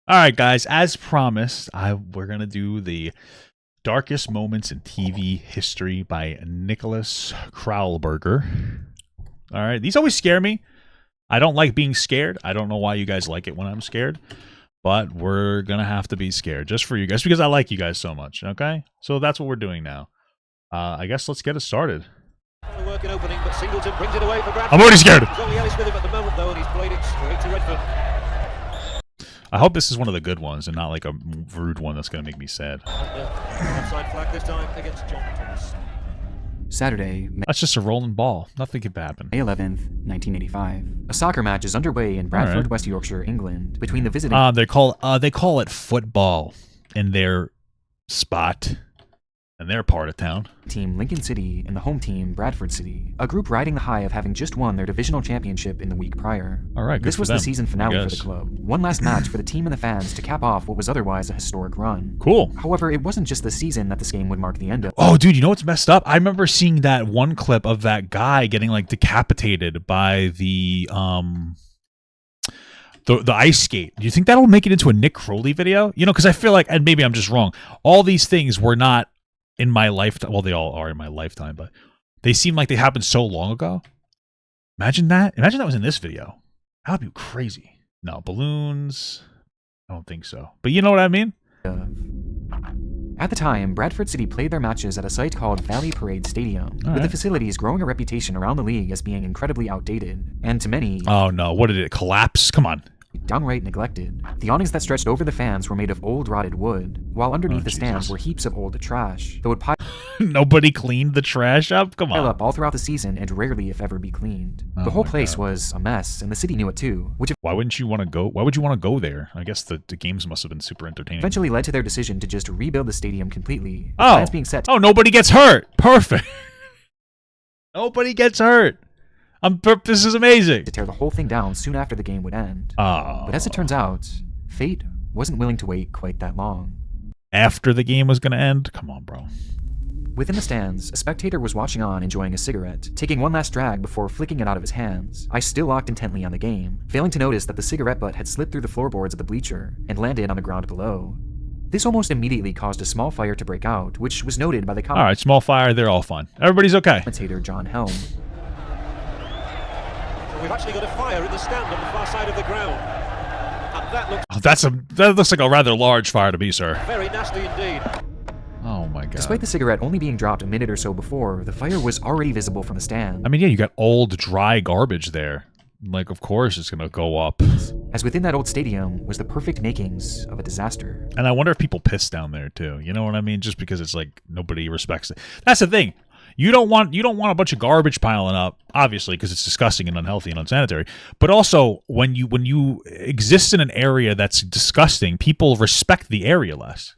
All right, guys. As promised, we're gonna do the darkest moments in TV history by Nicholas Kralberger. All right, these always scare me. I don't like being scared. I don't know why you guys like it when I'm scared, but we're gonna have to be scared just for you guys because I like you guys so much. Okay, so that's what we're doing now. I guess let's get it started. Opening, but Singleton brings it away for Bradford. I'm already scared. There's only Ellis with him at the moment, though, and he's played it straight to Redford. I hope this is one of the good ones and not like a rude one that's going to make me sad. Offside flag this time against John Thomas. Saturday, That's just a rolling ball. Nothing could happen. May 11th, 1985. A soccer match is underway in Bradford, West Yorkshire, England, between the visiting They call it football in their spot, in their part of town. team Lincoln City and the home team Bradford City, a group riding the high of having just won their divisional championship in the week prior. All right, good This for was them, the season I finale for the guess. club. One last match for the team and the fans to cap off what was otherwise a historic run. Cool. However, it wasn't just the season that this game would mark the end of. Oh, dude, you know what's messed up? I remember seeing that one clip of that guy getting like decapitated by the ice skate. Do you think that'll make it into a Nick Crowley video? You know, because I feel like, and maybe I'm just wrong, all these things were not in my lifetime. Well, they all are in my lifetime, but they seem like they happened so long ago. Imagine that. Imagine that was in this video. That would be crazy. No, balloons. I don't think so. But you know what I mean? At the time, Bradford City played their matches at a site called Valley Parade Stadium, with the right. facilities growing a reputation around the league as being incredibly outdated, and to many, Oh, no. What did it collapse? Come on. downright neglected. The awnings that stretched over the fans were made of old rotted wood, while underneath the stands Jesus. were heaps of old trash that would pile Nobody cleaned the trash up? Come on. up all throughout the season and rarely if ever be cleaned. Oh The whole my place God. was a mess, and the city knew it too, which Why wouldn't you want to go? Why would you want to go there? I guess the games must have been super entertaining. eventually led to their decision to just rebuild the stadium completely, with Oh. plans being set Oh, nobody gets hurt. Perfect. Nobody gets hurt. This is amazing. to tear the whole thing down soon after the game would end. Oh. But as it turns out, fate wasn't willing to wait quite that long. After the game was going to end? Come on, bro. Within the stands, a spectator was watching on enjoying a cigarette, taking one last drag before flicking it out of his hands. I still locked intently on the game, failing to notice that the cigarette butt had slipped through the floorboards of the bleacher and landed on the ground below. This almost immediately caused a small fire to break out, which was noted by the All right, small fire. They're all fine. Everybody's okay. commentator John Helm. So we've actually got a fire in the stand on the far side of the ground. And that looks Oh, that looks like a rather large fire to me, sir. very nasty indeed. Oh, my God. Despite the cigarette only being dropped a minute or so before, the fire was already visible from the stand. I mean, yeah, you got old, dry garbage there. Like, of course it's going to go up. As within that old stadium was the perfect makings of a disaster. And I wonder if people piss down there too. You know what I mean? Just because it's like nobody respects it. That's the thing. You don't want a bunch of garbage piling up, obviously, because it's disgusting and unhealthy and unsanitary. But also, when you exist in an area that's disgusting, people respect the area less.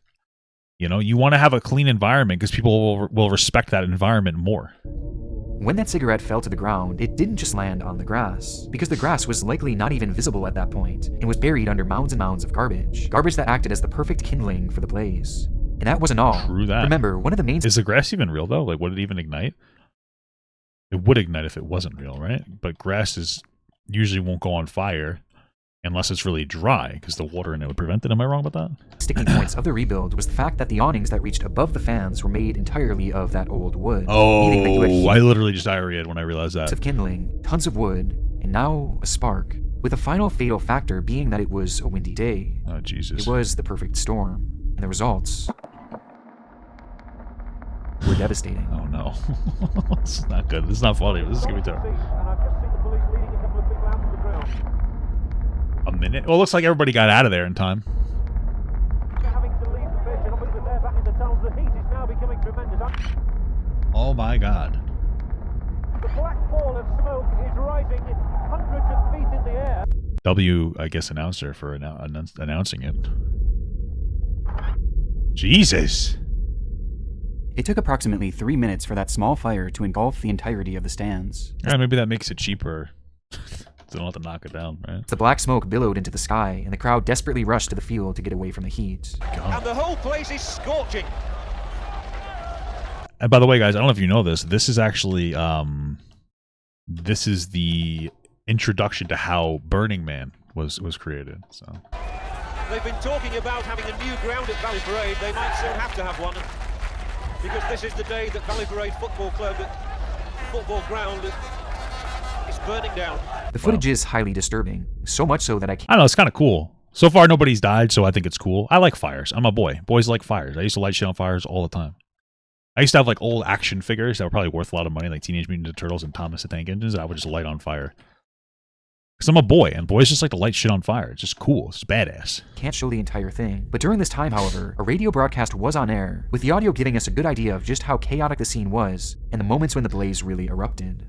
You know, you want to have a clean environment because people will respect that environment more. When that cigarette fell to the ground, it didn't just land on the grass, because the grass was likely not even visible at that point, and was buried under mounds and mounds of garbage. Garbage that acted as the perfect kindling for the blaze. And that wasn't all. True that. Remember, one of the main Is the grass even real though? Like, would it even ignite? It would ignite if it wasn't real, right? But grass usually won't go on fire unless it's really dry, because the water in it would prevent it. Am I wrong about that? sticking points of the rebuild was the fact that the awnings that reached above the fans were made entirely of that old wood. meaning that you had Oh, heaps I literally just diarrheaed when I realized that. of kindling, tons of wood, and now a spark, with a final fatal factor being that it was a windy day. Oh, Jesus. It was the perfect storm, and the results were devastating. Oh, no. This is not good. This is not funny. This is going to be terrible. And I've just seen the police leading a couple of people out to the ground. A minute? Well, it looks like everybody got out of there in time. They're having to leave the pitch, and obviously they're back in the tunnels. The heat is now becoming tremendous. Oh, my God. The black ball of smoke is rising hundreds of feet in the air. I guess, announcer for announcing it. Jesus. It took approximately 3 minutes for that small fire to engulf the entirety of the stands. Yeah, maybe that makes it cheaper. They don't have to knock it down, right? The black smoke billowed into the sky, and the crowd desperately rushed to the field to get away from the heat. And the whole place is scorching. And by the way, guys, I don't know if you know this. This is actually this is the introduction to how Burning Man was created. So They've been talking about having a new ground at Valley Parade. They might soon have to have one, because this is the day that Valley Parade Football Club football ground is burning down. The footage is highly disturbing, so much so that I don't know, it's kind of cool. So far, nobody's died, so I think it's cool. I like fires. I'm a boy. Boys like fires. I used to light shit on fires all the time. I used to have like old action figures that were probably worth a lot of money, like Teenage Mutant Ninja Turtles and Thomas the Tank Engines, that I would just light on fire. Because I'm a boy, and boys just like to light shit on fire. It's just cool. It's badass. can't show the entire thing. But during this time, however, a radio broadcast was on air, with the audio giving us a good idea of just how chaotic the scene was, and the moments when the blaze really erupted.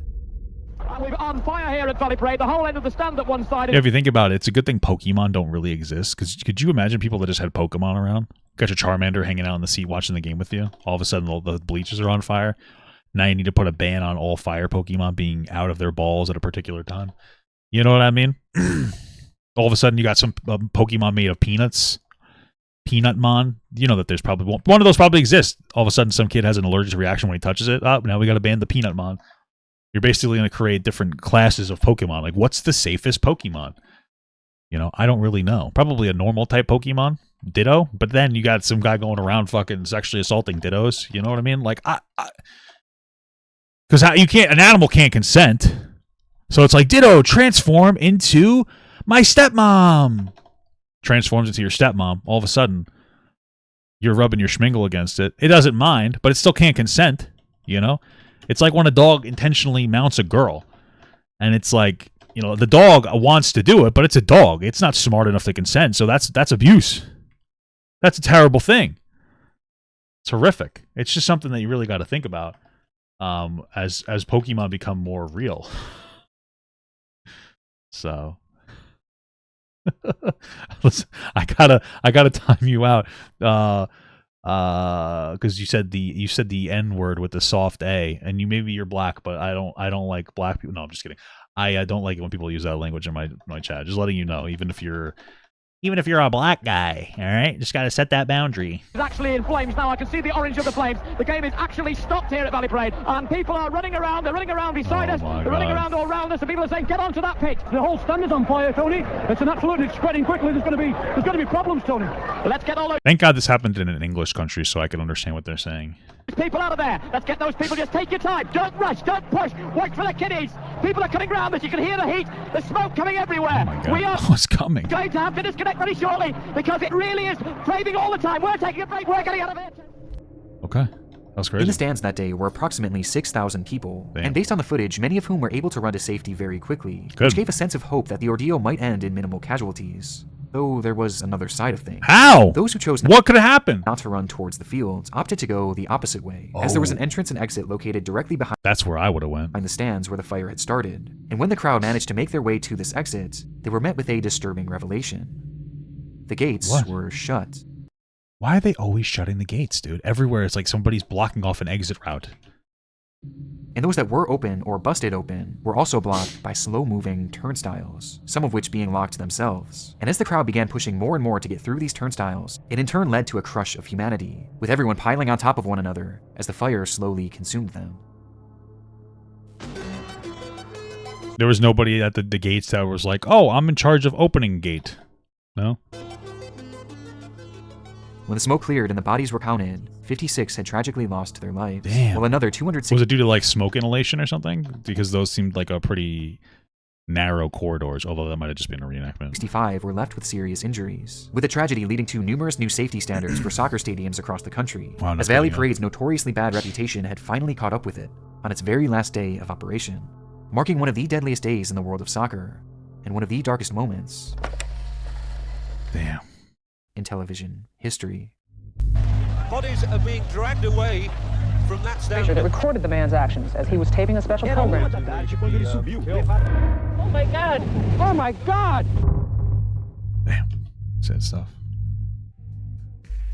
We're on fire here at Valley Parade. The whole end of the stand at one side. Yeah, if you think about it, it's a good thing Pokemon don't really exist. Because could you imagine people that just had Pokemon around? Got your Charmander hanging out in the seat watching the game with you. All of a sudden, the bleachers are on fire. Now you need to put a ban on all fire Pokemon being out of their balls at a particular time. You know what I mean? All of a sudden, you got some Pokemon made of peanuts. Peanutmon. You know that there's probably one of those probably exists. All of a sudden, some kid has an allergic reaction when he touches it. Oh, now we got to ban the Peanutmon. You're basically going to create different classes of Pokemon. Like, what's the safest Pokemon? You know, I don't really know. Probably a normal type Pokemon. Ditto. But then you got some guy going around fucking sexually assaulting Dittos. You know what I mean? Like, because you can't, an animal can't consent. So it's like, Ditto, transform into my stepmom. Transforms into your stepmom. All of a sudden, you're rubbing your schmingle against it. It doesn't mind, but it still can't consent. You know? It's like when a dog intentionally mounts a girl. And it's like, you know, the dog wants to do it, but it's a dog. It's not smart enough to consent. So that's abuse. That's a terrible thing. It's horrific. It's just something that you really got to think about as Pokemon become more real. So listen, I gotta time you out because you said the N word with the soft A, and you're black, but I don't like black people. No, I'm just kidding. I don't like it when people use that language in my chat. Just letting you know, even if you're a black guy, all right, just got to set that boundary. It's actually in flames now. I can see the orange of the flames. The game is actually stopped here at Valley Parade, and people are running around. They're running around beside us. They're running around all around us, and people are saying, "Get onto that pitch." The whole stand is on fire, Tony. It's an absolute. It's spreading quickly. There's going to be problems, Tony. Let's get all those. Thank God this happened in an English country, so I can understand what they're saying. People out of there. Let's get those people. Just take your time. Don't rush. Don't push. Wait for the kiddies. People are coming around us. You can hear the heat. The smoke coming everywhere. Oh my God. We are What's coming? going to have to disconnect very shortly because it really is flaming all the time. We're taking a break. We're getting out of it. Okay. That was crazy. In the stands that day were approximately 6,000 people, Damn. and based on the footage, many of whom were able to run to safety very quickly, Good. which gave a sense of hope that the ordeal might end in minimal casualties. Though there was another side of things. How? Those who chose What could have happened? not to run towards the fields opted to go the opposite way, as there was an entrance and exit located directly behind That's where I would have went. the stands where the fire had started. And when the crowd managed to make their way to this exit, they were met with a disturbing revelation. The gates What? were shut. Why are they always shutting the gates, dude? Everywhere it's like somebody's blocking off an exit route. And those that were open or busted open were also blocked by slow-moving turnstiles, some of which being locked themselves. And as the crowd began pushing more and more to get through these turnstiles, it in turn led to a crush of humanity, with everyone piling on top of one another as the fire slowly consumed them. There was nobody at the gates that was like, oh, I'm in charge of opening gate. No? When the smoke cleared and the bodies were counted, 56 had tragically lost their lives, Damn. while another 260 Was it due to like smoke inhalation or something? Because those seemed like a pretty narrow corridors, although that might have just been a reenactment. 65 were left with serious injuries, with the tragedy leading to numerous new safety standards for soccer stadiums across the country, Wow, as Valley Parade's notoriously bad reputation had finally caught up with it on its very last day of operation, marking one of the deadliest days in the world of soccer, and one of the darkest moments Damn. in television history. Bodies are being dragged away from that stand. That recorded the man's actions as he was taping a special program. Oh my God! Oh my God! Damn. Sad stuff.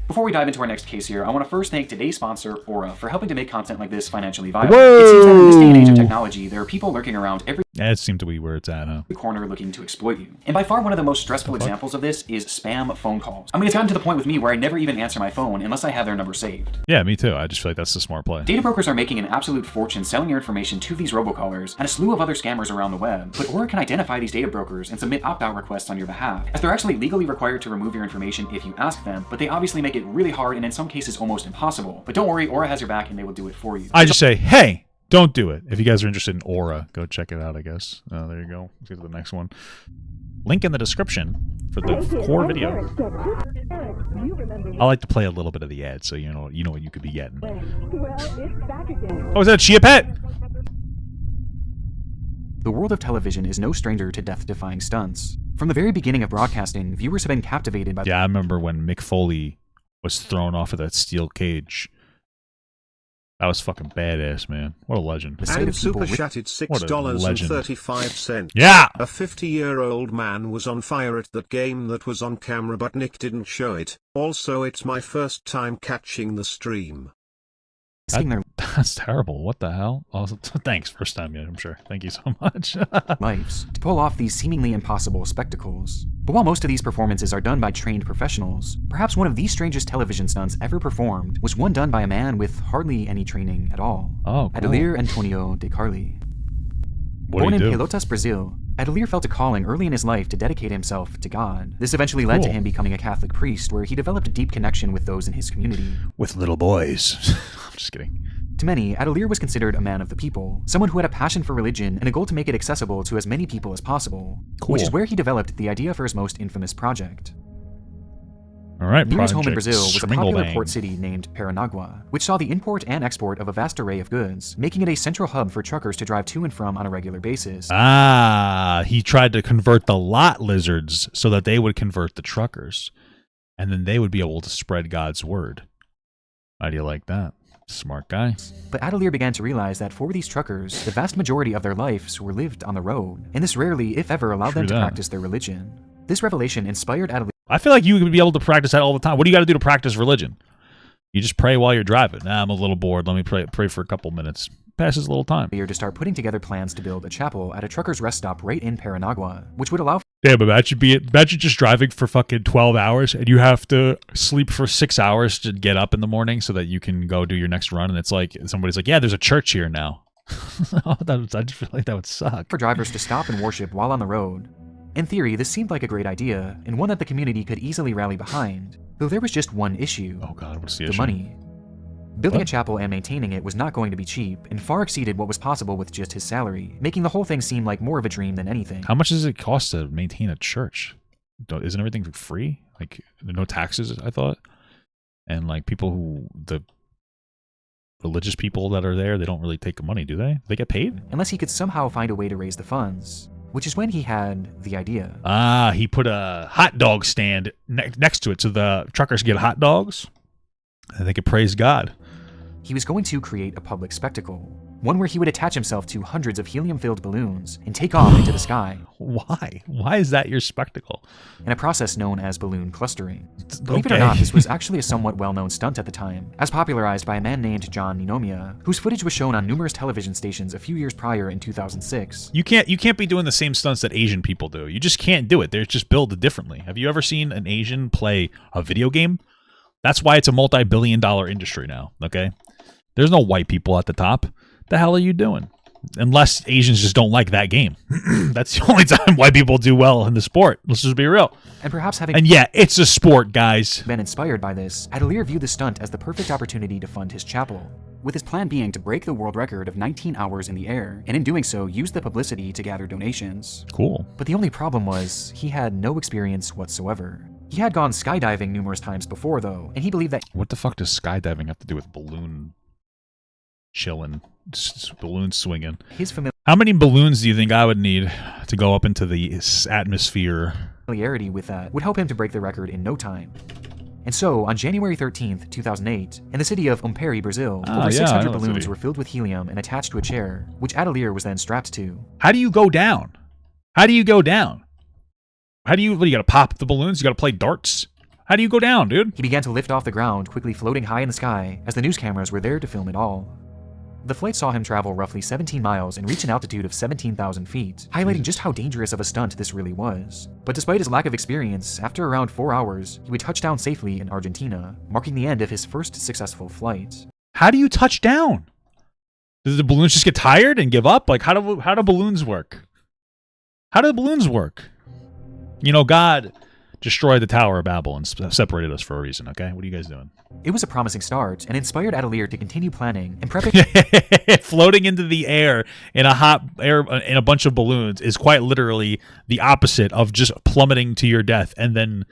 Before we dive into our next case here, I want to first thank today's sponsor, Aura, for helping to make content like this financially viable. Whoa! It seems that in this day and age of technology, there are people lurking around every Yeah, it seemed to be where it's at, huh? Corner looking to exploit you. And by far one of the most stressful examples of this is spam phone calls. I mean, it's gotten to the point with me where I never even answer my phone unless I have their number saved. Yeah, me too. I just feel like that's the smart play. Data brokers are making an absolute fortune selling your information to these robocallers and a slew of other scammers around the web. But Aura can identify these data brokers and submit opt-out requests on your behalf, as they're actually legally required to remove your information if you ask them, but they obviously make it really hard and in some cases almost impossible. But don't worry, Aura has your back and they will do it for you. I just say, hey, don't do it. If you guys are interested in Aura, go check it out, I guess. There you go. Let's get to the next one. Link in the description for the core video. I like to play a little bit of the ad so you know what you could be getting. Oh, is that a Chia Pet? The world of television is no stranger to death-defying stunts. From the very beginning of broadcasting, viewers have been captivated by... Yeah, I remember when Mick Foley was thrown off of that steel cage. That was fucking badass, man. What a legend. And super chatted $6.35. Yeah! A 50-year-old man was on fire at that game that was on camera, but Nick didn't show it. Also, it's my first time catching the stream. That's terrible. What the hell? Also, thanks. First time, yeah, I'm sure. Thank you so much. Lives to pull off these seemingly impossible spectacles. But while most of these performances are done by trained professionals, perhaps one of the strangest television stunts ever performed was one done by a man with hardly any training at all. Oh, cool. Adelier Antonio de Carli. What Born did he in do? Pelotas, Brazil, Adelier felt a calling early in his life to dedicate himself to God. This eventually led to him becoming a Catholic priest, where he developed a deep connection with those in his community. With little boys. I'm just kidding. To many, Adelier was considered a man of the people, someone who had a passion for religion and a goal to make it accessible to as many people as possible, which is where he developed the idea for his most infamous project. All right, Near his home in Brazil was a popular Schmingelbang. port city named Paranagua, which saw the import and export of a vast array of goods, making it a central hub for truckers to drive to and from on a regular basis. Ah, he tried to convert the lot lizards so that they would convert the truckers, and then they would be able to spread God's word. How do you like that? Smart guy. But Adelier began to realize that for these truckers, the vast majority of their lives were lived on the road, and this rarely, if ever, allowed them to practice their religion. This revelation inspired Adelier. I feel like you would be able to practice that all the time. What do you got to do to practice religion? You just pray while you're driving. Nah, I'm a little bored. Let me pray for a couple minutes. Passes a little time. To start putting together plans to build a chapel at a trucker's rest stop right in Paranagua, which would allow... Damn, imagine just driving for fucking 12 hours and you have to sleep for 6 hours to get up in the morning so that you can go do your next run. And it's like, somebody's like, yeah, there's a church here now. I just feel like that would suck. For drivers to stop and worship while on the road. In theory, this seemed like a great idea, and one that the community could easily rally behind, though there was just one issue. Oh god, what's the issue? The money. Building a chapel and maintaining it was not going to be cheap, and far exceeded what was possible with just his salary, making the whole thing seem like more of a dream than anything. How much does it cost to maintain a church? Isn't everything free? Like, no taxes, I thought? And like the religious people that are there, they don't really take the money, do they? They get paid? Unless he could somehow find a way to raise the funds. Which is when he had the idea. Ah, he put a hot dog stand next to it so the truckers get hot dogs and they could praise God. He was going to create a public spectacle, one where he would attach himself to hundreds of helium-filled balloons and take off into the sky. Why? Why is that your spectacle? In a process known as balloon clustering. Believe it or not, this was actually a somewhat well-known stunt at the time, as popularized by a man named John Ninomia, whose footage was shown on numerous television stations a few years prior in 2006. You can't be doing the same stunts that Asian people do. You just can't do it. They're just built differently. Have you ever seen an Asian play a video game? That's why it's a multi-billion-dollar industry now, okay? There's no white people at the top. The hell are you doing? Unless Asians just don't like that game. That's the only time white people do well in the sport. Let's just be real. And perhaps having... And yeah, it's a sport, guys. ...been inspired by this, Adelier viewed the stunt as the perfect opportunity to fund his chapel, with his plan being to break the world record of 19 hours in the air, and in doing so, use the publicity to gather donations. Cool. But the only problem was, he had no experience whatsoever. He had gone skydiving numerous times before, though, and he believed that... What the fuck does skydiving have to do with balloon chilling, balloon swinging? How many balloons do you think I would need to go up into the atmosphere? Familiarity with that would help him to break the record in no time. And so, on January 13th, 2008, in the city of Umperi, Brazil, over 600 balloons were filled with helium and attached to a chair, which Adelier was then strapped to. How do you go down? How do you go down? You gotta pop the balloons? You gotta play darts? How do you go down, dude? He began to lift off the ground, quickly floating high in the sky, as the news cameras were there to film it all. The flight saw him travel roughly 17 miles and reach an altitude of 17,000 feet, highlighting just how dangerous of a stunt this really was. But despite his lack of experience, after around 4 hours, he would touch down safely in Argentina, marking the end of his first successful flight. How do you touch down? Do the balloons just get tired and give up? Like, how do balloons work? How do the balloons work? You know, God destroyed the Tower of Babel and separated us for a reason, okay? What are you guys doing? It was a promising start and inspired Atelier to continue planning and prepping. Floating into the air in a hot air in a bunch of balloons is quite literally the opposite of just plummeting to your death and then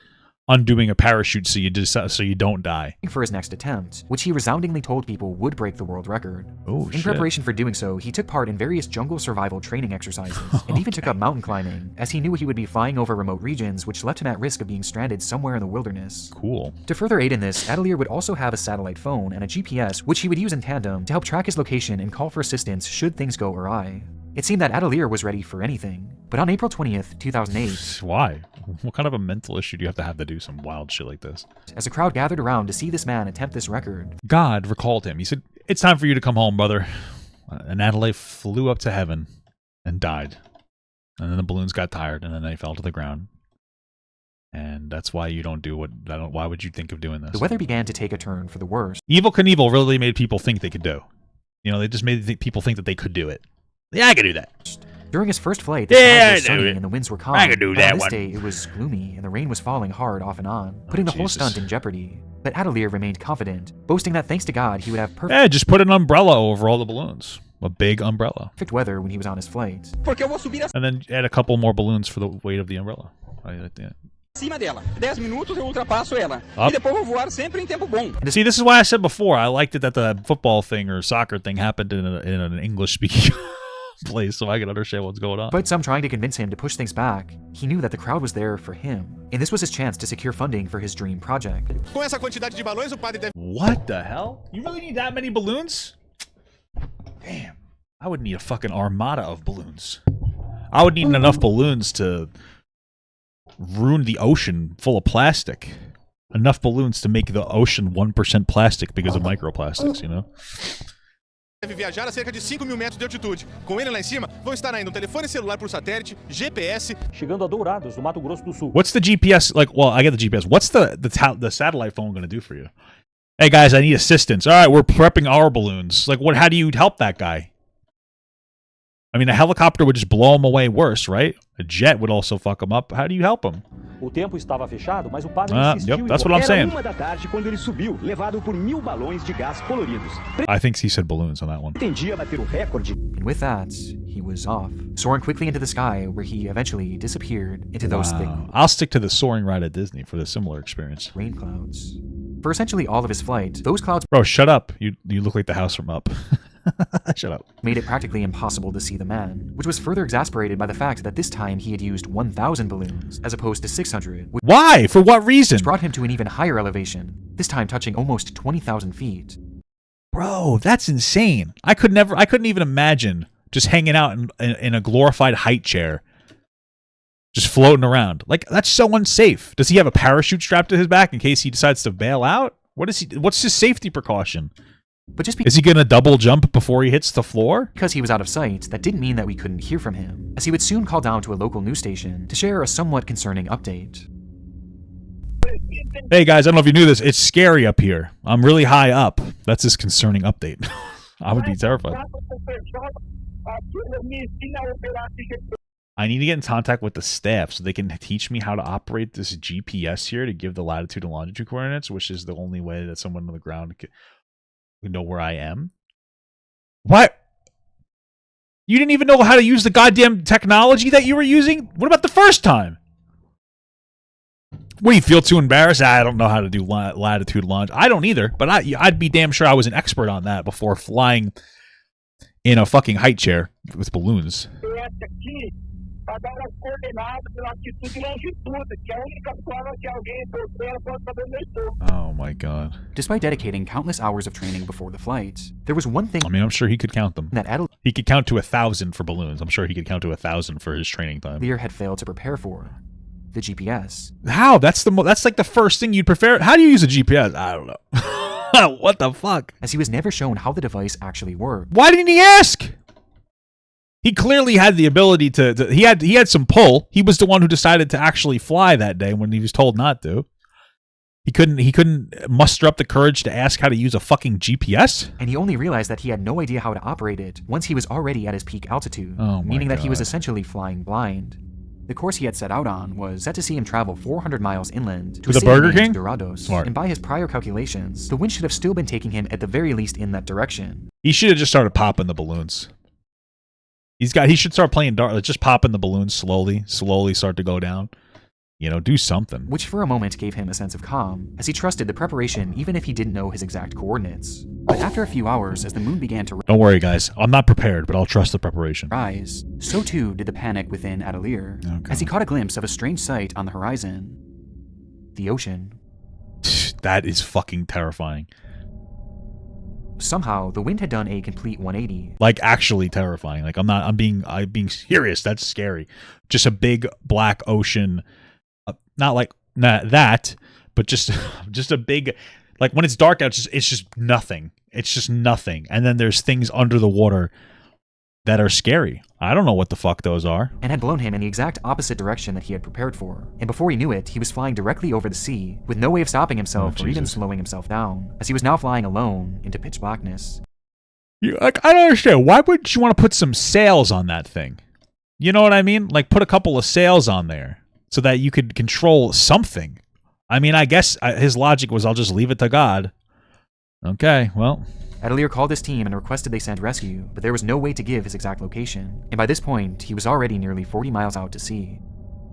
undoing a parachute so you don't die. For his next attempt, which he resoundingly told people would break the world record. Oh, in preparation for doing so, he took part in various jungle survival training exercises and even took up mountain climbing, as he knew he would be flying over remote regions, which left him at risk of being stranded somewhere in the wilderness. Cool. To further aid in this, Atelier would also have a satellite phone and a GPS, which he would use in tandem to help track his location and call for assistance should things go awry. It seemed that Atelier was ready for anything, but on April 20th, 2008... Why? What kind of a mental issue do you have to do some wild shit like this? As a crowd gathered around to see this man attempt this record, God recalled him. He said, "It's time for you to come home, brother." And Adelaide flew up to heaven and died. And then the balloons got tired, and then they fell to the ground. And that's why you don't do why would you think of doing this? The weather began to take a turn for the worse. Evel Knievel really made people think they could do. You know, they just made people think that they could do it. Yeah, I could do that. During his first flight, the skies were sunny and the winds were calm. I could do that on this one. day, it was gloomy and the rain was falling hard off and on, putting the whole stunt in jeopardy. But Atelier remained confident, boasting that thanks to God, he would have Yeah, just put an umbrella over all the balloons. A big umbrella. perfect weather when he was on his flight. And then add a couple more balloons for the weight of the umbrella. Cima dela. 10 minutos eu ultrapasso ela. Up. E depois vou voar sempre em tempo bom. See, this is why I said before, I liked it that the football thing or soccer thing happened in an English-speaking place so I could understand what's going on. Despite some trying to convince him to push things back, he knew that the crowd was there for him, and this was his chance to secure funding for his dream project. Com essa quantidade de balões, o padre deve... What the hell? You really need that many balloons? Damn. I would need a fucking armada of balloons. I would need enough balloons to ruin the ocean full of plastic. Enough balloons to make the ocean 1% plastic because of microplastics, you know? Deve viajar a cerca de 5.000 metros de altitude. Com ele lá em cima, vão estar ainda um telefone celular por satélite, GPS... Chegando a Dourados, no Mato Grosso do Sul. What's the GPS, like, well, I get the GPS. What's the satellite phone going to do for you? Hey, guys, I need assistance. All right, we're prepping our balloons. Like, how do you help that guy? I mean, a helicopter would just blow him away worse, right? A jet would also fuck him up. How do you help him? O tempo estava fechado, mas o padre insistiu. Yep, that's what I'm saying. Era 1 da tarde quando ele subiu, levado por 1000 balões de gás coloridos. I think he said balloons on that one. Pretendia bater o recorde. And with that, he was off, soaring quickly into the sky where he eventually disappeared into those thick I'll stick to the soaring ride at Disney for the similar experience. rain clouds. For essentially all of his flight, those clouds Bro, shut up. You look like the house from Up. Shut up. made it practically impossible to see the man, which was further exasperated by the fact that this time he had used 1,000 balloons as opposed to 600, which Why? For what reason? brought him to an even higher elevation, this time touching almost 20,000 feet. Bro, that's insane. I couldn't even imagine just hanging out in a glorified height chair. Just floating around. Like, that's so unsafe. Does he have a parachute strapped to his back in case he decides to bail out? What's his safety precaution? But just Is he going to double jump before he hits the floor? because he was out of sight, that didn't mean that we couldn't hear from him, as he would soon call down to a local news station to share a somewhat concerning update. Hey guys, I don't know if you knew this. It's scary up here. I'm really high up. That's his concerning update. I would be terrified. I need to get in contact with the staff so they can teach me how to operate this GPS here to give the latitude and longitude coordinates, which is the only way that someone on the ground can know where I am. What? You didn't even know how to use the goddamn technology that you were using? What about the first time? What, do you feel too embarrassed? I don't know how to do latitude launch. I don't either, but I'd be damn sure I was an expert on that before flying in a fucking height chair with balloons. Oh my god. Despite dedicating countless hours of training before the flight, there was one thing I mean, I'm sure he could count them. that Atelier He could count to 1,000 for balloons. I'm sure he could count to 1,000 for his training time. had failed to prepare for: the GPS. How? That's like the first thing you'd prefer. How do you use a GPS? I don't know. What the fuck? as he was never shown how the device actually worked. Why didn't he ask? He clearly had the ability to he had some pull. He was the one who decided to actually fly that day when he was told not to. He couldn't muster up the courage to ask how to use a fucking GPS? And he only realized that he had no idea how to operate it once he was already at his peak altitude, Oh my meaning that he was God. essentially flying blind. The course he had set out on was set to see him travel 400 miles inland To the a city Burger named King? Dorados, Smart. and by his prior calculations, the wind should have still been taking him at the very least in that direction. He should have just started popping the balloons. He should start playing dart. Like, just popping the balloons slowly start to go down. You know, do something. Which for a moment gave him a sense of calm, as he trusted the preparation even if he didn't know his exact coordinates. But after a few hours, as the moon began to Don't worry, guys. I'm not prepared, but I'll trust the preparation. rise, so too did the panic within Adelier, Okay. as he caught a glimpse of a strange sight on the horizon. The ocean. That is fucking terrifying. Somehow, the wind had done a complete 180. Like, actually terrifying. Like, I'm being serious. That's scary. Just a big black ocean. Not like that, but just a big, like when it's dark out, it's just nothing. It's just nothing. And then there's things under the water that are scary. I don't know what the fuck those are. And had blown him in the exact opposite direction that he had prepared for. And before he knew it, he was flying directly over the sea, with no way of stopping himself or even Jesus. slowing himself down, as he was now flying alone into pitch blackness. I don't understand. Why wouldn't you want to put some sails on that thing? You know what I mean? Like, put a couple of sails on there so that you could control something. I mean, I guess his logic was, I'll just leave it to God. Okay, well. Adelier called his team and requested they send rescue, but there was no way to give his exact location, and by this point, he was already nearly 40 miles out to sea.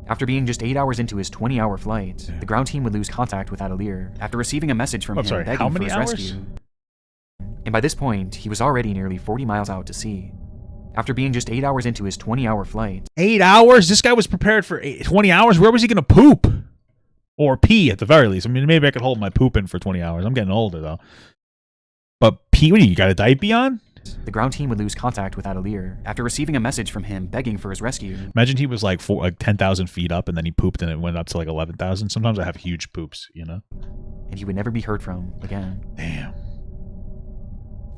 After being just 8 hours into his 20-hour flight, the ground team would lose contact with Adelier after receiving a message from him begging how for many his hours? rescue. And by this point, he was already nearly 40 miles out to sea. After being just 8 hours into his 20-hour flight, 8 hours? This guy was prepared for 20 hours? Where was he going to poop? Or pee, at the very least. I mean, maybe I could hold my poop in for 20 hours. I'm getting older, though. But pee, what do you got a diaper on? the ground team would lose contact with Adelier after receiving a message from him begging for his rescue. Imagine he was like 10,000 feet up and then he pooped and it went up to like 11,000. Sometimes I have huge poops, you know? And he would never be heard from again. Damn.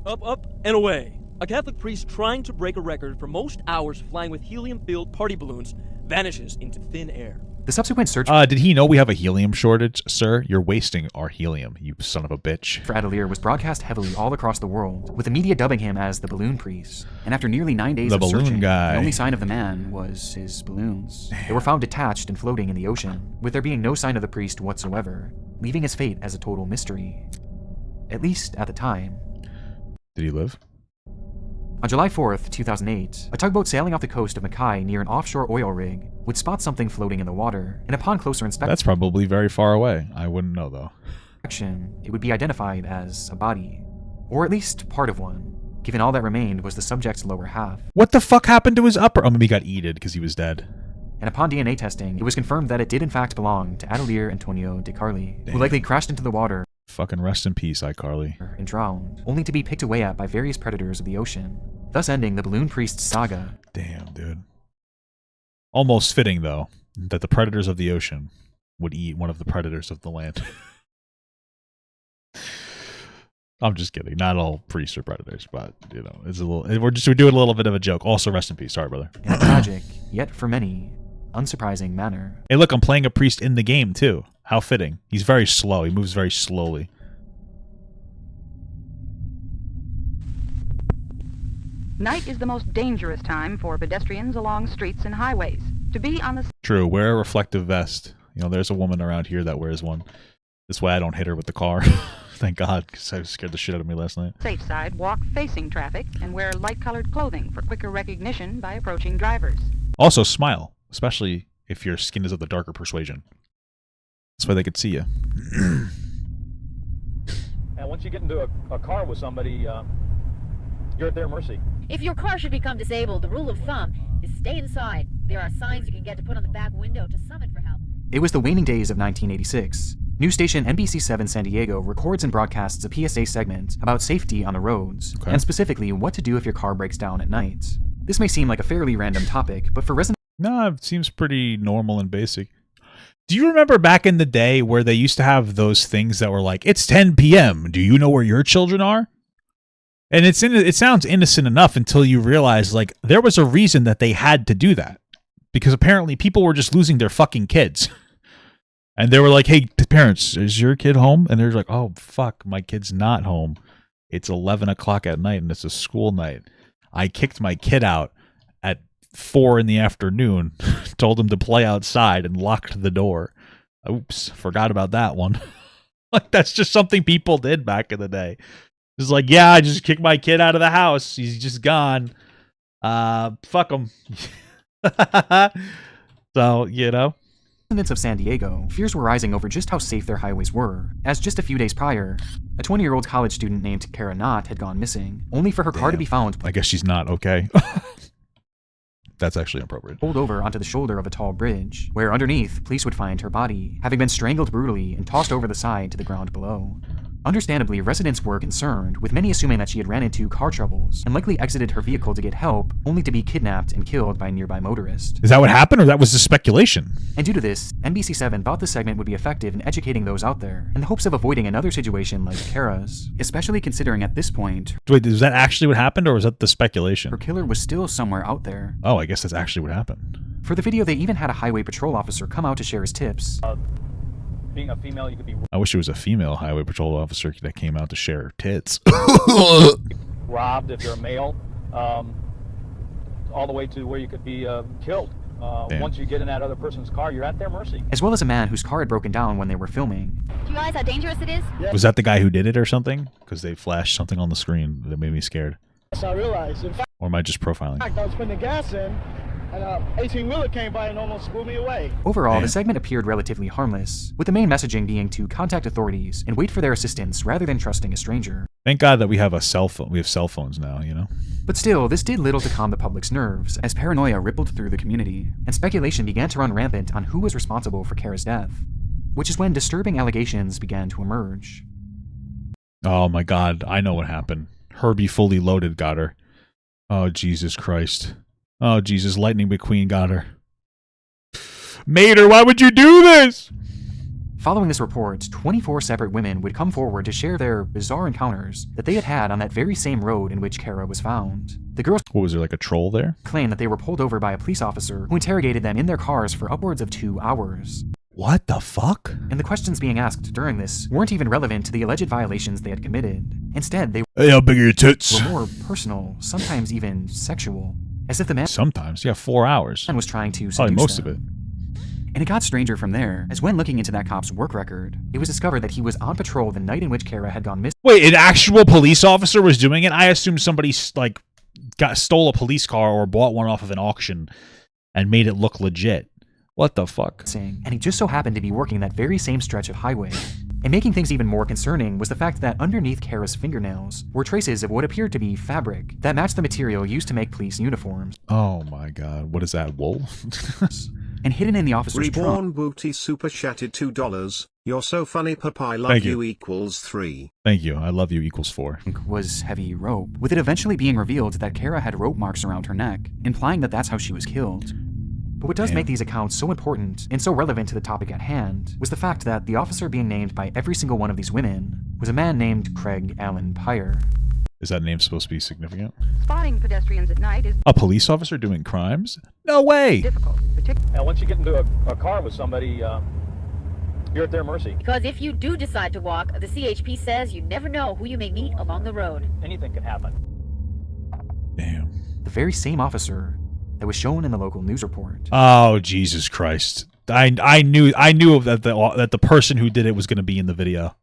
Up, and away. A Catholic priest trying to break a record for most hours flying with helium-filled party balloons vanishes into thin air. The subsequent search Did he know we have a helium shortage, sir? You're wasting our helium, you son of a bitch. for Adelier was broadcast heavily all across the world, with the media dubbing him as the balloon priest. And after nearly 9 days The of balloon searching, guy. the only sign of the man was his balloons. They were found detached and floating in the ocean, with there being no sign of the priest whatsoever, leaving his fate as a total mystery. At least at the time. Did he live? On July 4th, 2008, a tugboat sailing off the coast of Mackay near an offshore oil rig would spot something floating in the water, and upon closer inspection, That's probably very far away. I wouldn't know, though. it would be identified as a body. Or at least part of one, given all that remained was the subject's lower half. What the fuck happened to his upper? Oh, maybe he got eated because he was dead. And upon DNA testing, it was confirmed that it did in fact belong to Adelier Antonio de Carli, who likely crashed into the water Fucking rest in peace, iCarly. and drowned, only to be picked away at by various predators of the ocean, thus ending the Balloon Priest saga. Damn, dude. Almost fitting, though, that the predators of the ocean would eat one of the predators of the land. I'm just kidding. Not all priests are predators, but, you know, it's a little. We're doing a little bit of a joke. Also, rest in peace. Sorry, brother. In a tragic, yet for many, unsurprising manner. Hey, look, I'm playing a priest in the game, too. How fitting. He's very slow. He moves very slowly. Night is the most dangerous time for pedestrians along streets and highways. To be on the True. Wear a reflective vest. You know, there's a woman around here that wears one. This way I don't hit her with the car. Thank God, because I scared the shit out of me last night. safe side, walk facing traffic and wear light-colored clothing for quicker recognition by approaching drivers. Also, smile, especially if your skin is of the darker persuasion. That's why they could see you. And once you get into a car with somebody, you're at their mercy. If your car should become disabled, the rule of thumb is stay inside. There are signs you can get to put on the back window to summon for help. It was the waning days of 1986. News station NBC7 San Diego records and broadcasts a PSA segment about safety on the roads, Okay. and specifically what to do if your car breaks down at night. This may seem like a fairly random topic, but for residents No, it seems pretty normal and basic. Do you remember back in the day where they used to have those things that were like, it's 10 p.m. Do you know where your children are? And it sounds innocent enough until you realize, like, there was a reason that they had to do that. Because apparently people were just losing their fucking kids. And they were like, hey, parents, is your kid home? And they're like, oh, fuck, my kid's not home. It's 11 o'clock at night and it's a school night. I kicked my kid out at 4 in the afternoon, told him to play outside and locked the door. Oops, forgot about that one. Like, that's just something people did back in the day. It's like, yeah, I just kicked my kid out of the house. He's just gone. Fuck him. So, you know. Residents of San Diego, fears were rising over just how safe their highways were, as just a few days prior, a 20-year-old college student named Kara Knott had gone missing, only for her car to be found. I guess she's not okay. That's actually inappropriate. Pulled over onto the shoulder of a tall bridge, where underneath, police would find her body, having been strangled brutally and tossed over the side to the ground below. Understandably, residents were concerned, with many assuming that she had ran into car troubles and likely exited her vehicle to get help, only to be kidnapped and killed by a nearby motorist. Is that what happened, or that was the speculation? And due to this, NBC7 thought the segment would be effective in educating those out there, in the hopes of avoiding another situation like Kara's, especially considering at this point... Wait, is that actually what happened, or was that the speculation? Her killer was still somewhere out there. Oh, I guess that's actually what happened. For the video, they even had a highway patrol officer come out to share his tips. Being a female, you could be I wish it was a female highway patrol officer that came out to share her tits. robbed if you're a male, all the way to where you could be killed. Once you get in that other person's car, you're at their mercy. As well as a man whose car had broken down when they were filming. Do you realize how dangerous it is? Yeah. Was that the guy who did it or something? Because they flashed something on the screen that made me scared. Yes, I realized. In fact, Or am I just profiling? I was putting the gas in, and 18-wheeler came by and almost blew me away. Overall, the segment appeared relatively harmless, with the main messaging being to contact authorities and wait for their assistance rather than trusting a stranger. Thank God that we have a cell phone. We have cell phones now, you know? But still, this did little to calm the public's nerves, as paranoia rippled through the community, and speculation began to run rampant on who was responsible for Kara's death, which is when disturbing allegations began to emerge. Oh my God, I know what happened. Herbie Fully Loaded got her. Oh, Jesus Christ. Oh, Jesus, Lightning McQueen got her. Mater, why would you do this? Following this report, 24 separate women would come forward to share their bizarre encounters that they had had on that very same road in which Kara was found. The girls, what was there, like a troll there? Claimed that they were pulled over by a police officer who interrogated them in their cars for upwards of 2 hours. What the fuck? And the questions being asked during this weren't even relevant to the alleged violations they had committed. Instead, they hey, how big are your tits? were more personal, sometimes even sexual. As if the man sometimes, yeah, 4 hours. Was trying to seduce probably most them. of it. And it got stranger from there, as when looking into that cop's work record, it was discovered that he was on patrol the night in which Kara had gone missing. Wait, an actual police officer was doing it? I assumed somebody like stole a police car or bought one off of an auction and made it look legit. What the fuck? And he just so happened to be working that very same stretch of highway. And making things even more concerning was the fact that underneath Kara's fingernails were traces of what appeared to be fabric that matched the material used to make police uniforms. Oh my God, what is that, wool? And hidden in the officer's Reborn trunk. Booty super chatted $2. You're so funny, Papa. I love you equals 3. Thank you. I love you equals 4. Was heavy rope, with it eventually being revealed that Kara had rope marks around her neck, implying that that's how she was killed. But what does make these accounts so important and so relevant to the topic at hand was the fact that the officer being named by every single one of these women was a man named Craig Allen Pyre. Is that name supposed to be significant? Spotting pedestrians at night is a police officer doing crimes? No way! difficult. Now, once you get into a car with somebody, you're at their mercy. Because if you do decide to walk, the CHP says you never know who you may meet along the road. Anything can happen. Damn. The very same officer that was shown in the local news report. Oh, Jesus Christ. I knew that the person who did it was going to be in the video.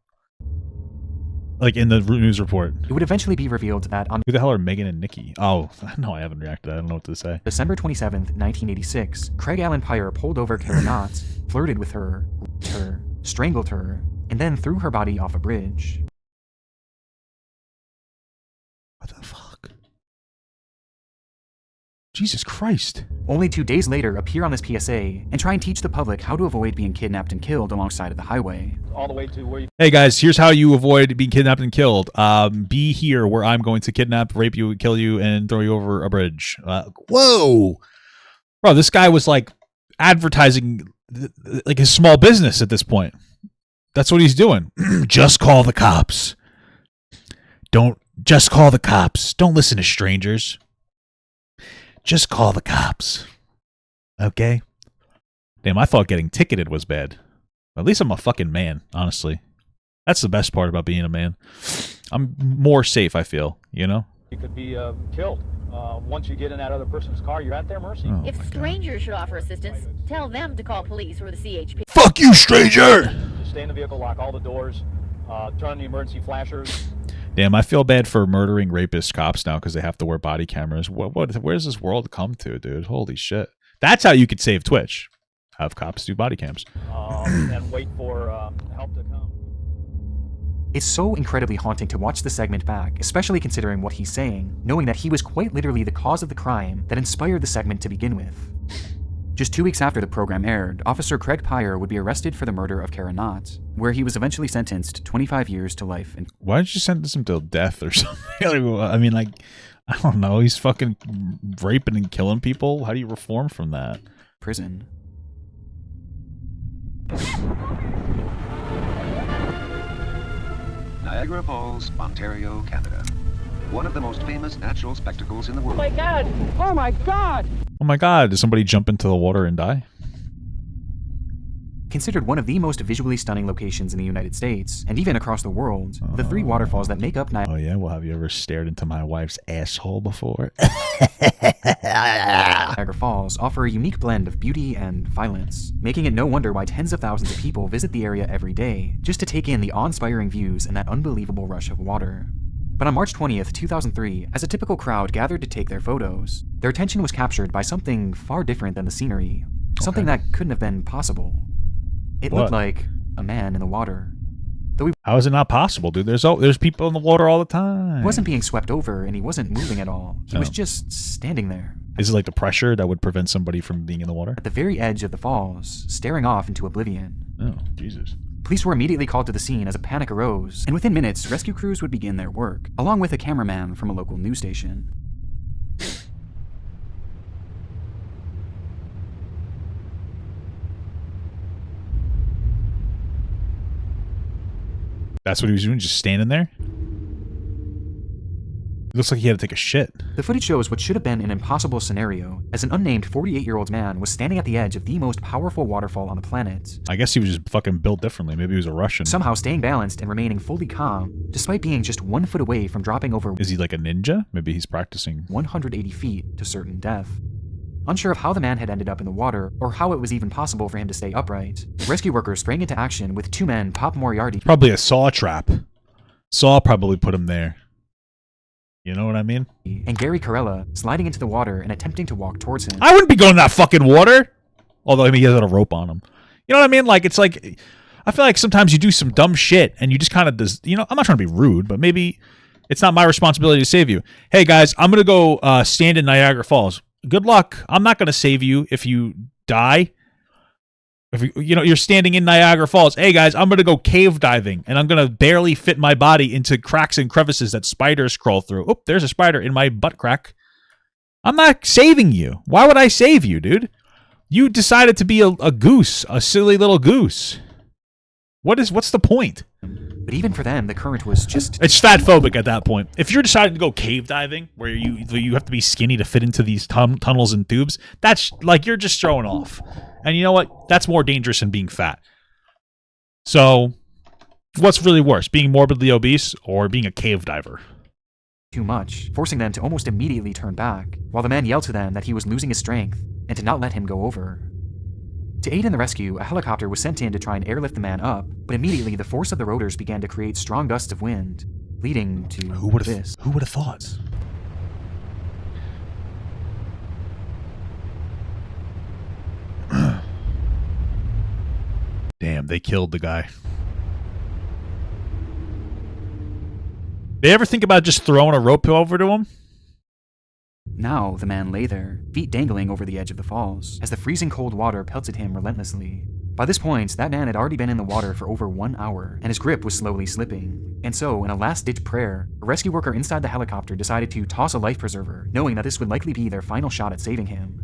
Like in the news report. It would eventually be revealed that on... Who the hell are Megan and Nikki? Oh, no, I haven't reacted. I don't know what to say. December 27th, 1986, Craig Allen Pyre pulled over Kara Knott, flirted with her, raped her, strangled her, and then threw her body off a bridge. What the fuck? Jesus Christ. Only 2 days later, appear on this PSA and try and teach the public how to avoid being kidnapped and killed alongside of the highway. All the way to where you... Hey guys, here's how you avoid being kidnapped and killed. Be here where I'm going to kidnap, rape you, kill you, and throw you over a bridge. Whoa! Bro, this guy was like advertising like his small business at this point. That's what he's doing. Just call the cops. Just call the cops. Don't listen to strangers. Just call the cops. Okay? Damn, I thought getting ticketed was bad. At least I'm a fucking man, honestly. That's the best part about being a man. I'm more safe, I feel, you know? You could be killed. Once you get in that other person's car, you're at their mercy. Oh, if strangers should offer assistance, tell them to call police or the CHP. Fuck you, stranger! Just stay in the vehicle, lock all the doors, turn on the emergency flashers. Damn, I feel bad for murdering rapist cops now because they have to wear body cameras. Where's this world come to, dude? Holy shit. That's how you could save Twitch. Have cops do body cams. And wait for help to come. It's so incredibly haunting to watch the segment back, especially considering what he's saying, knowing that he was quite literally the cause of the crime that inspired the segment to begin with. Just 2 weeks after the program aired, Officer Craig Pyre would be arrested for the murder of Kara Knott, where he was eventually sentenced to 25 years to life. Why did you sentence him to death or something? I mean, like, I don't know. He's fucking raping and killing people. How do you reform from that? Prison. Niagara Falls, Ontario, Canada. One of the most famous natural spectacles in the world. Oh my God! Oh my God! Oh my God, did somebody jump into the water and die? Considered one of the most visually stunning locations in the United States, and even across the world, the 3 waterfalls that make up Niagara. Oh yeah, well, have you ever stared into my wife's asshole before? Niagara Falls offer a unique blend of beauty and violence, making it no wonder why tens of thousands of people visit the area every day, just to take in the awe-inspiring views and that unbelievable rush of water. But on March 20th, 2003, as a typical crowd gathered to take their photos, their attention was captured by something far different than the scenery. Something that couldn't have been possible. It looked like a man in the water. How is it not possible, dude? There's people in the water all the time. He wasn't being swept over, and he wasn't moving at all. He was just standing there. Is it like the pressure that would prevent somebody from being in the water? At the very edge of the falls, staring off into oblivion. Oh, Jesus. Police were immediately called to the scene as a panic arose, and within minutes, rescue crews would begin their work, along with a cameraman from a local news station. That's what he was doing, just standing there? It looks like he had to take a shit. The footage shows what should have been an impossible scenario, as an unnamed 48-year-old man was standing at the edge of the most powerful waterfall on the planet. I guess he was just fucking built differently. Maybe he was a Russian. Somehow staying balanced and remaining fully calm, despite being just 1 foot away from dropping over. Is he like a ninja? Maybe he's practicing. 180 feet to certain death. Unsure of how the man had ended up in the water, or how it was even possible for him to stay upright, rescue workers sprang into action with 2 men, Pop Moriarty. Probably a saw trap. Saw probably put him there. You know what I mean? And Gary Carella sliding into the water and attempting to walk towards him. I wouldn't be going in that fucking water! Although, I mean, he has a rope on him. You know what I mean? Like, it's like, I feel like sometimes you do some dumb shit and you just kind of, you know, I'm not trying to be rude, but maybe it's not my responsibility to save you. Hey guys, I'm going to go stand in Niagara Falls. Good luck. I'm not going to save you if you die. If you're standing in Niagara Falls. Hey guys, I'm going to go cave diving and I'm going to barely fit my body into cracks and crevices that spiders crawl through. Oh, there's a spider in my butt crack. I'm not saving you. Why would I save you, dude? You decided to be a goose, a silly little goose. What's the point? But even for them, the current was just... It's fatphobic at that point. If you're deciding to go cave diving, where you have to be skinny to fit into these tunnels and tubes, that's like you're just showing off. And you know what? That's more dangerous than being fat. So, what's really worse, being morbidly obese or being a cave diver? Too much, forcing them to almost immediately turn back, while the man yelled to them that he was losing his strength and to not let him go over. To aid in the rescue, a helicopter was sent in to try and airlift the man up, but immediately the force of the rotors began to create strong gusts of wind, leading to this. Who would have thought? Damn, they killed the guy. They ever think about just throwing a rope over to him? Now the man lay there, feet dangling over the edge of the falls, as the freezing cold water pelted him relentlessly. By this point, that man had already been in the water for over 1 hour, and his grip was slowly slipping. And so, in a last-ditch prayer, a rescue worker inside the helicopter decided to toss a life preserver, knowing that this would likely be their final shot at saving him.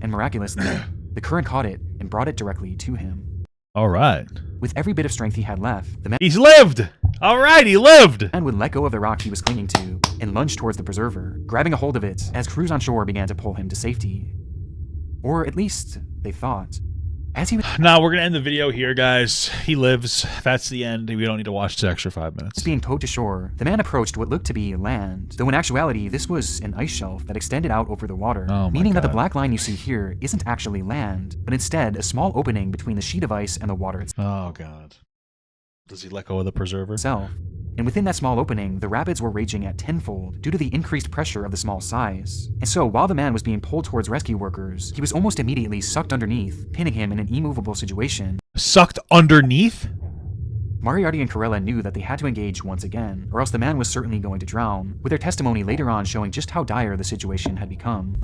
And miraculously, the current caught it and and brought it directly to him. All right. With every bit of strength he had left, the man He's lived! All right, he lived! would let go of the rock he was clinging to and lunge towards the preserver, grabbing a hold of it as crews on shore began to pull him to safety. Or at least, they thought. As he was Now, we're going to end the video here, guys. He lives. That's the end. We don't need to watch the extra 5 minutes. being towed to shore, the man approached what looked to be land, though in actuality this was an ice shelf that extended out over the water, meaning that the black line you see here isn't actually land, but instead a small opening between the sheet of ice and the water Oh, God. Does he let go of the preserver? itself. And within that small opening, the rapids were raging at tenfold due to the increased pressure of the small size. And so, while the man was being pulled towards rescue workers, he was almost immediately sucked underneath, pinning him in an immovable situation. Sucked underneath? Moriarty and Corella knew that they had to engage once again, or else the man was certainly going to drown, with their testimony later on showing just how dire the situation had become.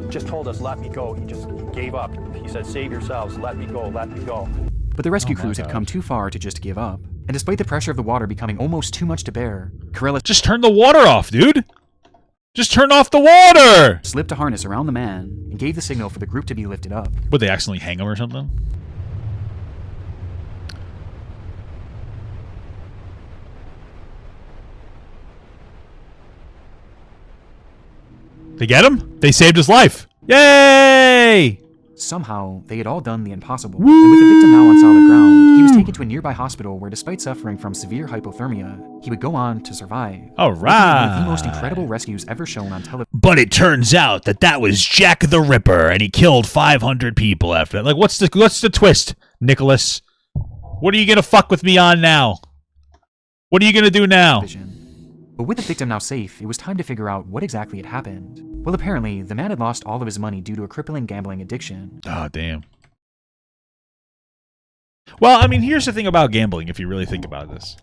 Just told us, let me go. He gave up. He said, save yourselves, let me go, let me go. But the rescue crews had come too far to just give up. And despite the pressure of the water becoming almost too much to bear, Corella just turn the water off, dude! Just turn off the water! Slipped a harness around the man and gave the signal for the group to be lifted up. Would they accidentally hang him or something? They get him? They saved his life. Yay! Somehow, they had all done the impossible, and with the victim now on solid ground, he was taken to a nearby hospital where, despite suffering from severe hypothermia, he would go on to survive. All right. One of the most incredible rescues ever shown on television. But it turns out that was Jack the Ripper, and he killed 500 people after that. Like, what's the twist, Nicholas? What are you gonna fuck with me on now? What are you gonna do now? But with the victim now safe, it was time to figure out what exactly had happened. Well, apparently, the man had lost all of his money due to a crippling gambling addiction. Oh, damn. Well, I mean, here's the thing about gambling, if you really think about this.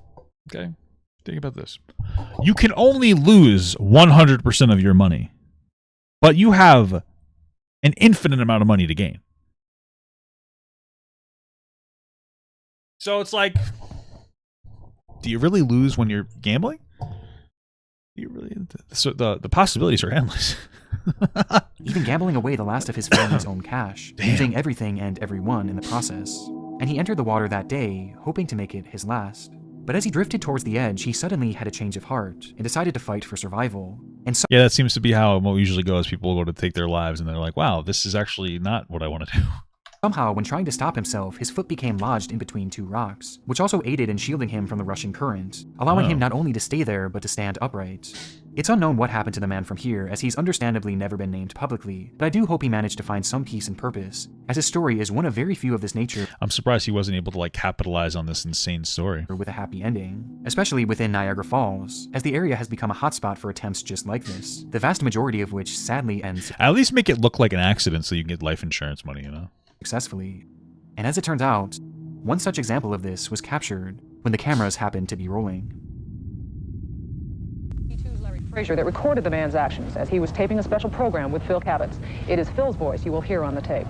Okay? Think about this. You can only lose 100% of your money, but you have an infinite amount of money to gain. So it's like, do you really lose when you're gambling? So the possibilities are endless. Even gambling away the last of his family's own cash, losing everything and everyone in the process. And he entered the water that day, hoping to make it his last. But as he drifted towards the edge, he suddenly had a change of heart and decided to fight for survival. And yeah, that seems to be how it usually goes. People go to take their lives and they're like, wow, this is actually not what I want to do. Somehow, when trying to stop himself, his foot became lodged in between two rocks, which also aided in shielding him from the rushing current, allowing him not only to stay there, but to stand upright. It's unknown what happened to the man from here, as he's understandably never been named publicly, but I do hope he managed to find some peace and purpose, as his story is one of very few of this nature. I'm surprised he wasn't able to, like, capitalize on this insane story. With a happy ending, especially within Niagara Falls, as the area has become a hotspot for attempts just like this, the vast majority of which sadly ends. At least make it look like an accident so you can get life insurance money, you know? Successfully. And as it turns out, one such example of this was captured when the cameras happened to be rolling. Frazier that recorded the man's actions as he was taping a special program with Phil Kavitz. It is Phil's voice you will hear on the tape.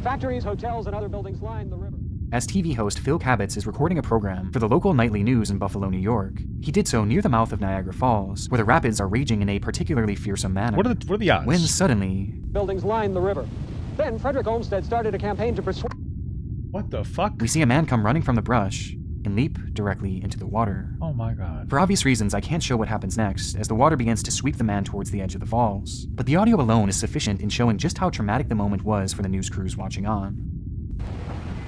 Factories, hotels, and other buildings line the river. As TV host Phil Kavitz is recording a program for the local nightly news in Buffalo, New York, he did so near the mouth of Niagara Falls, where the rapids are raging in a particularly fearsome manner. What are the odds? When suddenly... Buildings line the river. Then Frederick Olmsted started a campaign to persuade... What the fuck? We see a man come running from the brush and leap directly into the water. Oh my god. For obvious reasons, I can't show what happens next, as the water begins to sweep the man towards the edge of the falls. But the audio alone is sufficient in showing just how traumatic the moment was for the news crews watching on.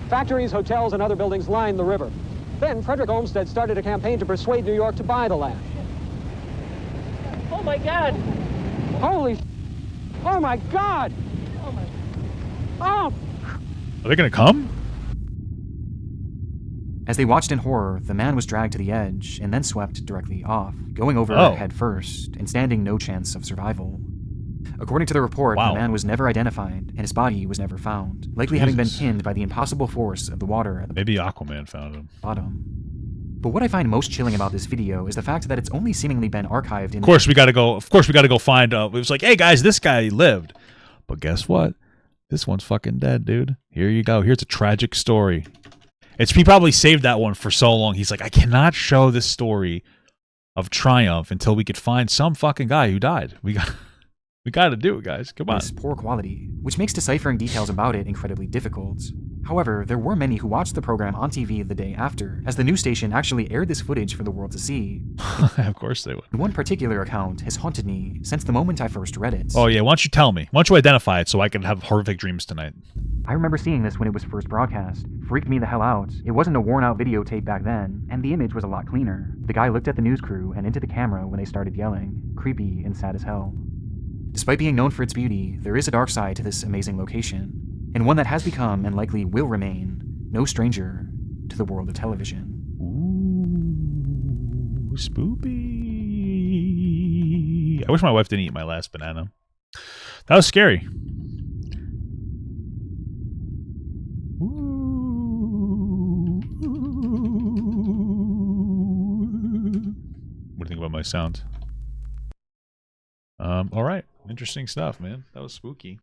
Factories, hotels, and other buildings line the river. Then Frederick Olmsted started a campaign to persuade New York to buy the land. Oh my god! Holy... Oh my god! Oh my... Oh! Are they gonna come? As they watched in horror, the man was dragged to the edge and then swept directly off, going over head first and standing no chance of survival. According to the report, the man was never identified and his body was never found, likely having been pinned by the impossible force of the water at the Maybe Aquaman found him. Bottom. But what I find most chilling about this video is the fact that it's only seemingly been archived in... Of course we gotta go find... it was like, hey guys, this guy lived. But guess what? This one's fucking dead, dude. Here you go. Here's a tragic story. He probably saved that one for so long. He's like, I cannot show this story of triumph until we could find some fucking guy who died. We got to do it, guys. Come on. This poor quality, which makes deciphering details about it incredibly difficult. However, there were many who watched the program on TV the day after, as the news station actually aired this footage for the world to see. Of course they would. One particular account has haunted me since the moment I first read it. Oh yeah, why don't you tell me? Why don't you identify it so I can have horrific dreams tonight? I remember seeing this when it was first broadcast. Freaked me the hell out. It wasn't a worn out videotape back then, and the image was a lot cleaner. The guy looked at the news crew and into the camera when they started yelling. Creepy and sad as hell. Despite being known for its beauty, there is a dark side to this amazing location, and one that has become, and likely will remain, no stranger to the world of television. Ooh, spoopy. I wish my wife didn't eat my last banana. That was scary. What do you think about my sound? All right. Interesting stuff, man. That was spooky.